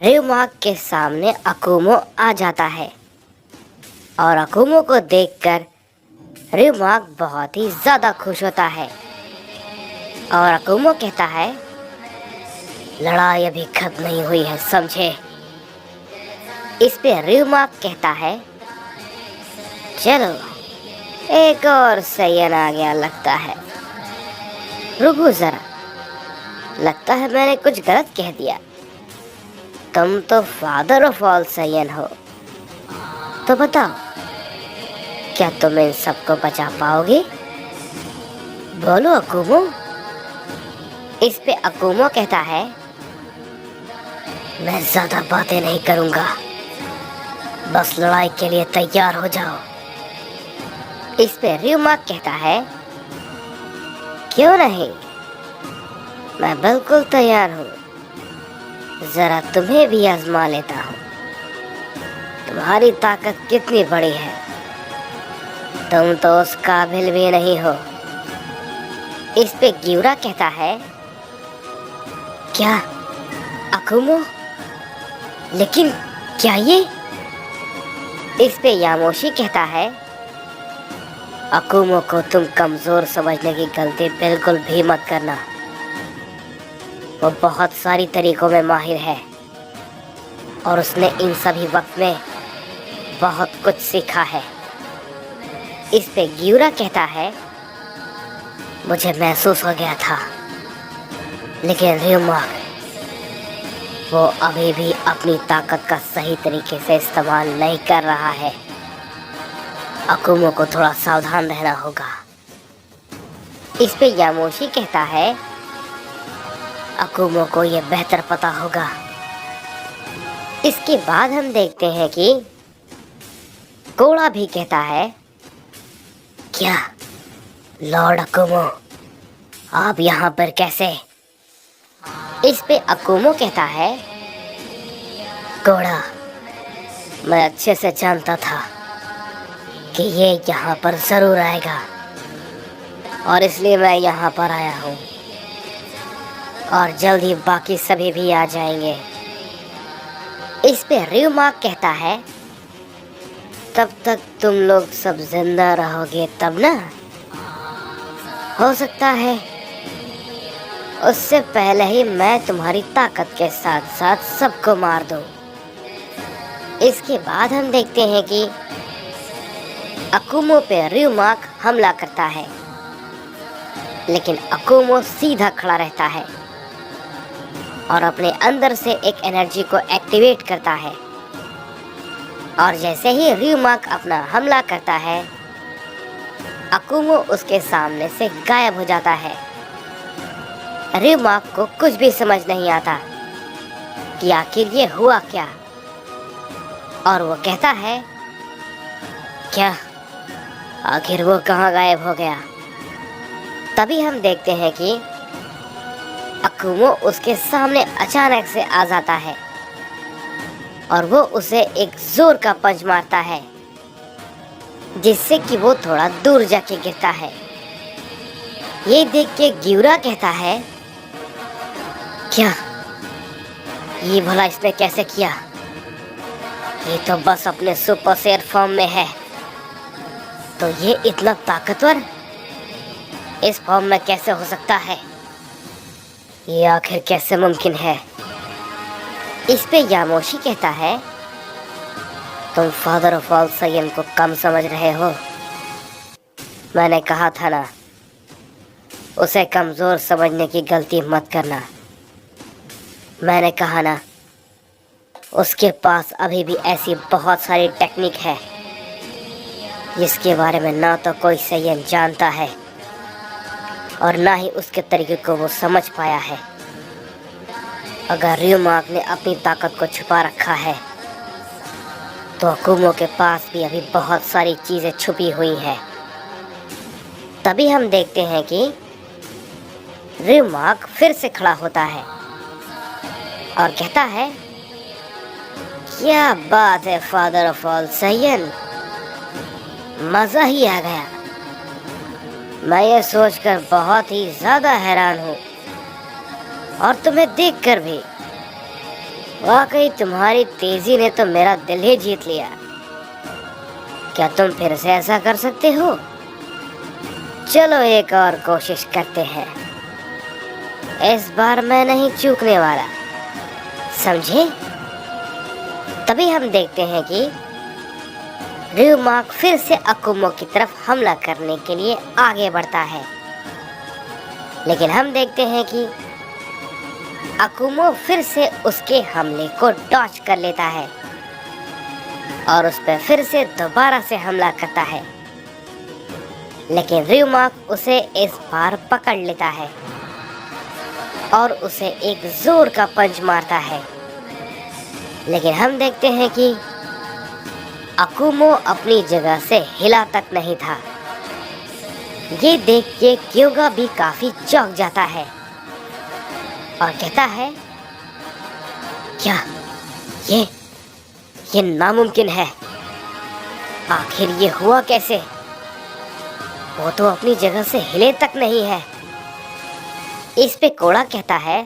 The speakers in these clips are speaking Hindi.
रियोमार्क के सामने अकुमो आ जाता है और अकुमो को देखकर रियोमार्क बहुत ही ज्यादा खुश होता है और अकुमो कहता है, लड़ाई अभी खत्म नहीं हुई है, समझे। इस पे रियोमार्क कहता है, चलो एक और सैयन आ गया लगता है। रुको जरा, लगता है मैंने कुछ गलत कह दिया। तुम तो फादर ऑफ ऑल सैयन हो, तो बताओ क्या तुम इन सबको बचा पाओगे? बोलो अकुमो। इस पे अकुमो कहता है, मैं ज्यादा बातें नहीं करूंगा, बस लड़ाई के लिए तैयार हो जाओ। इस पे रियोमार्क कहता है, क्यों नहीं, मैं बिल्कुल तैयार हूँ। जरा तुम्हें भी आजमा लेता हूँ, तुम्हारी ताकत कितनी बड़ी है, तुम तो उस काबिल भी नहीं हो। इस पे गियुरा कहता है, क्या अकुमो, लेकिन क्या ये? इस पे यामोशी कहता है, अकुमो को तुम कमजोर समझने की गलती बिल्कुल भी मत करना। वो बहुत सारी तरीकों में माहिर है और उसने इन सभी वक्त में बहुत कुछ सीखा है। इस पे गियुरा कहता है, मुझे महसूस हो गया था, लेकिन रियोमार्क वो अभी भी अपनी ताकत का सही तरीके से इस्तेमाल नहीं कर रहा है। अकुमो को थोड़ा सावधान रहना होगा। इस पे यामोशी कहता है, अकुमो को ये बेहतर पता होगा। इसके बाद हम देखते हैं कि कोड़ा भी कहता है, क्या लॉर्ड अकुमो, आप यहाँ पर कैसे? इस पे अकुमो कहता है, कोड़ा, मैं अच्छे से जानता था कि ये यहाँ पर जरूर आएगा और इसलिए मैं यहाँ पर आया हूँ और जल्द ही बाकी सभी भी आ जाएंगे। इस पे रियोमार्क कहता है, तब तक तुम लोग सब जिंदा रहोगे तब ना? हो सकता है उससे पहले ही मैं तुम्हारी ताकत के साथ साथ सबको मार दूं। इसके बाद हम देखते हैं कि अकुमो पे रियोमार्क हमला करता है, लेकिन अकुमो सीधा खड़ा रहता है और अपने अंदर से एक एनर्जी को एक्टिवेट करता है और जैसे ही रियोमार्क अपना हमला करता है, अकुमो उसके सामने से गायब हो जाता है। रियोमार्क को कुछ भी समझ नहीं आता कि आखिर ये हुआ क्या, और वो कहता है, क्या आखिर वो कहाँ गायब हो गया? तभी हम देखते हैं कि अकुमो उसके सामने अचानक से आ जाता है और वो उसे एक जोर का पंच मारता है, जिससे कि वो थोड़ा दूर जाके गिरता है। ये देख के गियुरा कहता है, क्या ये भला इसने कैसे किया? ये तो बस अपने सुपर शेर फॉर्म में है, तो ये इतना ताकतवर इस फॉर्म में कैसे हो सकता है? ये आखिर कैसे मुमकिन है? इस पे यामोशी कहता है, तुम फादर ऑफ ऑल सैयन को कम समझ रहे हो। मैंने कहा था ना, उसे कमजोर समझने की गलती मत करना। मैंने कहा ना, उसके पास अभी भी ऐसी बहुत सारी टेक्निक है जिसके बारे में ना तो कोई सैयन जानता है और ना ही उसके तरीके को वो समझ पाया है। अगर रियोमार्क ने अपनी ताकत को छुपा रखा है, तो अकुमो के पास भी अभी बहुत सारी चीजें छुपी हुई हैं। तभी हम देखते हैं कि रियोमार्क फिर से खड़ा होता है और कहता है, क्या बात है फादर ऑफ ऑल सैयन, मजा ही आ गया। मैं ये सोचकर बहुत ही ज्यादा हैरान हूँ और तुम्हें देखकर भी वाकई तुम्हारी तेजी ने तो मेरा दिल ही जीत लिया। क्या तुम फिर से ऐसा कर सकते हो? चलो एक और कोशिश करते हैं। इस बार मैं नहीं चूकने वाला, समझे? तभी हम देखते हैं कि ryumak फिर से अकुमो की तरफ हमला करने के लिए आगे बढ़ता है, लेकिन हम देखते हैं कि अकुमो फिर से उसके हमले को डॉच कर लेता है और उस पर फिर से दोबारा से हमला करता है, लेकिन ryumak उसे इस बार पकड़ लेता है और उसे एक जोर का पंच मारता है। लेकिन हम देखते हैं कि अकुमो अपनी जगह से हिला तक नहीं था। ये देख के क्योगा भी काफी चौंक जाता है और कहता है, क्या ये नामुमकिन है? आखिर ये हुआ कैसे? वो तो अपनी जगह से हिले तक नहीं है। इस पे कोड़ा कहता है,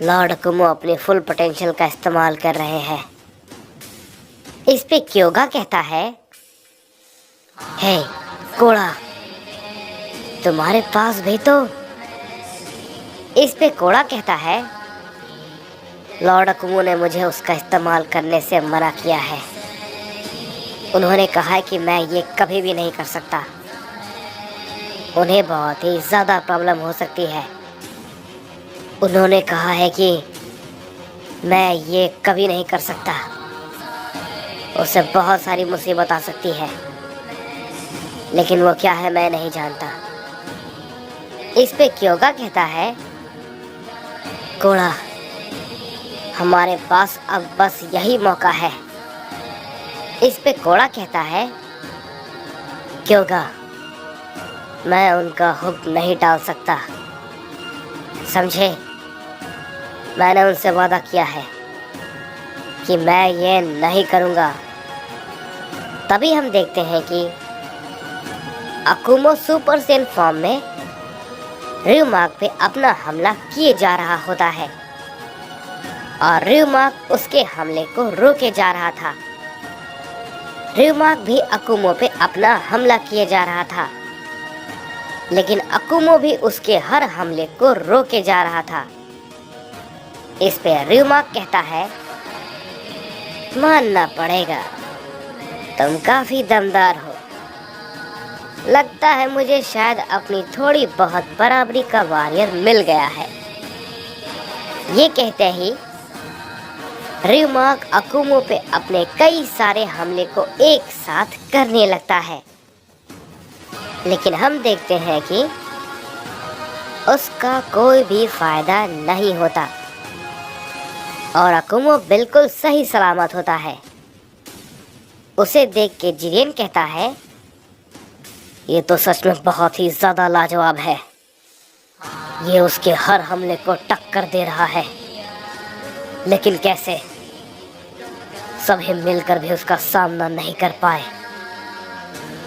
लॉर्ड अकुमो अपने फुल पोटेंशियल का इस्तेमाल कर रहे हैं। इस पे क्योगा कहता है, हे कोड़ा, तुम्हारे पास भी तो। इस पे कोड़ा कहता है, लॉर्ड अकुमो ने मुझे उसका इस्तेमाल करने से मना किया है। उन्होंने कहा है कि मैं ये कभी भी नहीं कर सकता। उन्हें बहुत ही ज़्यादा प्रॉब्लम हो सकती है। उन्होंने कहा है कि मैं ये कभी नहीं कर सकता। उसे बहुत सारी मुसीबत आ सकती है, लेकिन वो क्या है मैं नहीं जानता। इस पे क्योगा कहता है, कोड़ा, हमारे पास अब बस यही मौका है। इस पे कोड़ा कहता है, क्योगा, मैं उनका हुक्म नहीं टाल सकता, समझे? मैंने उनसे वादा किया है कि मैं ये नहीं करूँगा। तभी हम देखते हैं कि अकुमो सुपर सेन फॉर्म में ryumak पे अपना हमला किए जा रहा होता है और ryumak उसके हमले को रोके जा रहा था। ryumak भी अकुमो पे अपना हमला किए जा रहा था, लेकिन अकुमो भी उसके हर हमले को रोके जा रहा था। इस पे ryumak कहता है, मानना पड़ेगा, तुम काफी दमदार हो। लगता है मुझे शायद अपनी थोड़ी बहुत बराबरी का वॉरियर मिल गया है। ये कहते ही ryumak अकुमो पे अपने कई सारे हमले को एक साथ करने लगता है, लेकिन हम देखते हैं कि उसका कोई भी फायदा नहीं होता और अकुमो बिल्कुल सही सलामत होता है। उसे देख के जिरेन कहता है, ये तो सच में बहुत ही ज़्यादा लाजवाब है। ये उसके हर हमले को टक्कर दे रहा है, लेकिन कैसे? सभी मिलकर भी उसका सामना नहीं कर पाए,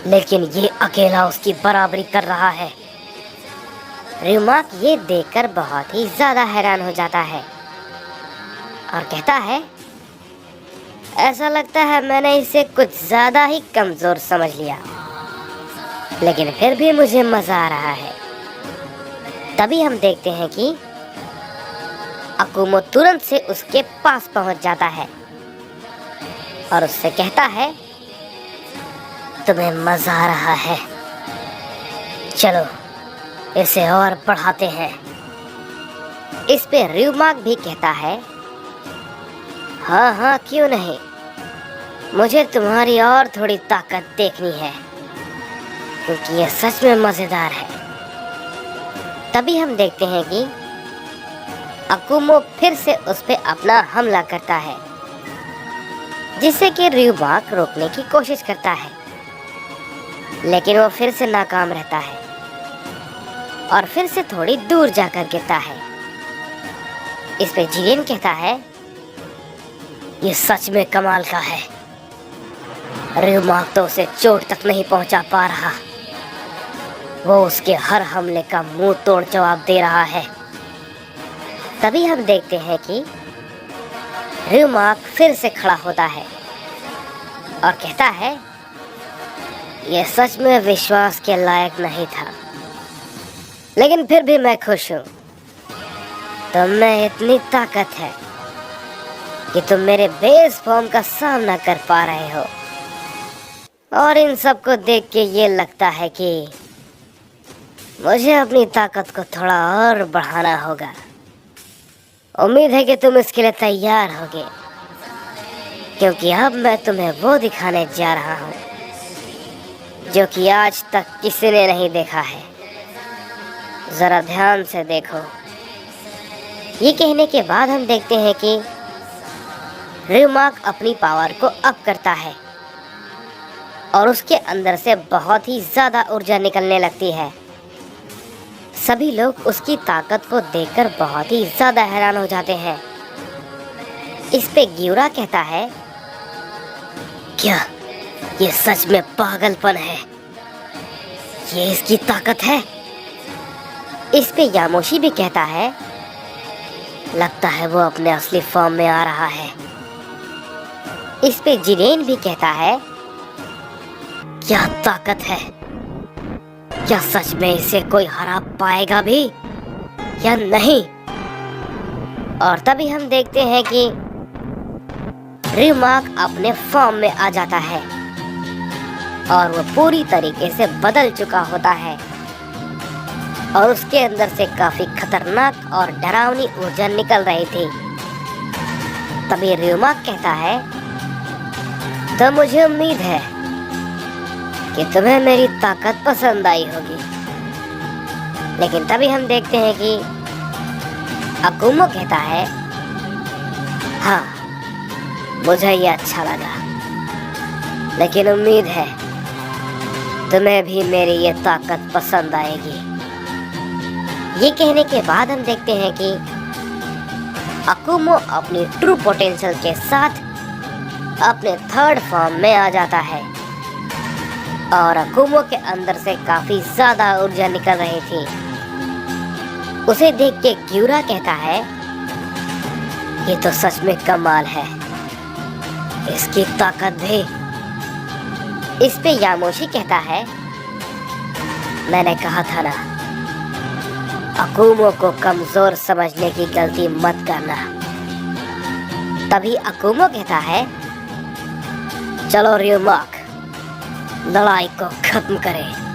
लेकिन ये अकेला उसकी बराबरी कर रहा है। ryumak ये देखकर बहुत ही ज़्यादा हैरान हो जाता है और कहता है, ऐसा लगता है मैंने इसे कुछ ज़्यादा ही कमज़ोर समझ लिया, लेकिन फिर भी मुझे मज़ा आ रहा है। तभी हम देखते हैं कि अकुमो तुरंत से उसके पास पहुंच जाता है और उससे कहता है, तुम्हें मज़ा आ रहा है, चलो इसे और बढ़ाते हैं। इस पे ryumak भी कहता है, हाँ हाँ क्यों नहीं, मुझे तुम्हारी और थोड़ी ताकत देखनी है, क्योंकि ये सच में मज़ेदार है। तभी हम देखते हैं कि अकुमो फिर से उस पे अपना हमला करता है, जिससे कि ryumak रोकने की कोशिश करता है, लेकिन वो फिर से नाकाम रहता है और फिर से थोड़ी दूर जाकर गिरता है। इस पे जिरेन कहता है, ये सच में कमाल का है। ryumak तो उसे चोट तक नहीं पहुंचा पा रहा, वो उसके हर हमले का मुंह तोड़ जवाब दे रहा है। तभी हम देखते हैं कि र्यूमाक फिर से खड़ा होता है और कहता है, यह सच में विश्वास के लायक नहीं था, लेकिन फिर भी मैं खुश हूँ। तुम में इतनी ताकत है कि तुम मेरे बेस फॉर्म का सामना कर पा रहे हो, और इन सब को देख के ये लगता है कि मुझे अपनी ताकत को थोड़ा और बढ़ाना होगा। उम्मीद है कि तुम इसके लिए तैयार होगे, क्योंकि अब मैं तुम्हें वो दिखाने जा रहा हूँ जो कि आज तक किसी ने नहीं देखा है। जरा ध्यान से देखो। ये कहने के बाद हम देखते हैं कि र्यूमाक अपनी पावर को अप करता है और उसके अंदर से बहुत ही ज़्यादा ऊर्जा निकलने लगती है। सभी लोग उसकी ताकत को देखकर बहुत ही ज़्यादा हैरान हो जाते हैं। इस पे ग्यूरा कहता है, क्या ये सच में पागलपन है? ये इसकी ताकत है? इस पे यामोशी भी कहता है, लगता है वो अपने असली फॉर्म में आ रहा है। इस पे जिरेन भी कहता है, क्या ताकत है? क्या सच में इसे कोई हरा पाएगा भी या नहीं? और तभी हम देखते हैं कि र्यूमाक अपने फॉर्म में आ जाता है और वो पूरी तरीके से बदल चुका होता है और उसके अंदर से काफी खतरनाक और डरावनी ऊर्जा निकल रही थी। तभी र्यूमाक कहता है, तो मुझे उम्मीद है कि तुम्हें मेरी ताकत पसंद आई होगी। लेकिन तभी हम देखते हैं कि अकुमो कहता है, हाँ मुझे ये अच्छा लगा, लेकिन उम्मीद है तुम्हें भी मेरी ये ताकत पसंद आएगी। ये कहने के बाद हम देखते हैं कि अकुमो अपनी ट्रू पोटेंशियल के साथ अपने थर्ड फॉर्म में आ जाता है और अकुमो के अंदर से काफी ज्यादा ऊर्जा निकल रही थी। उसे देख के ग्यूरा कहता है, ये तो सच में कमाल है, इसकी ताकत भी। इस पे यामोशी कहता है, मैंने कहा था ना, अकुमो को कमजोर समझने की गलती मत करना। तभी अकुमो कहता है, चलो र्यूमाक लड़ाई को खत्म करें।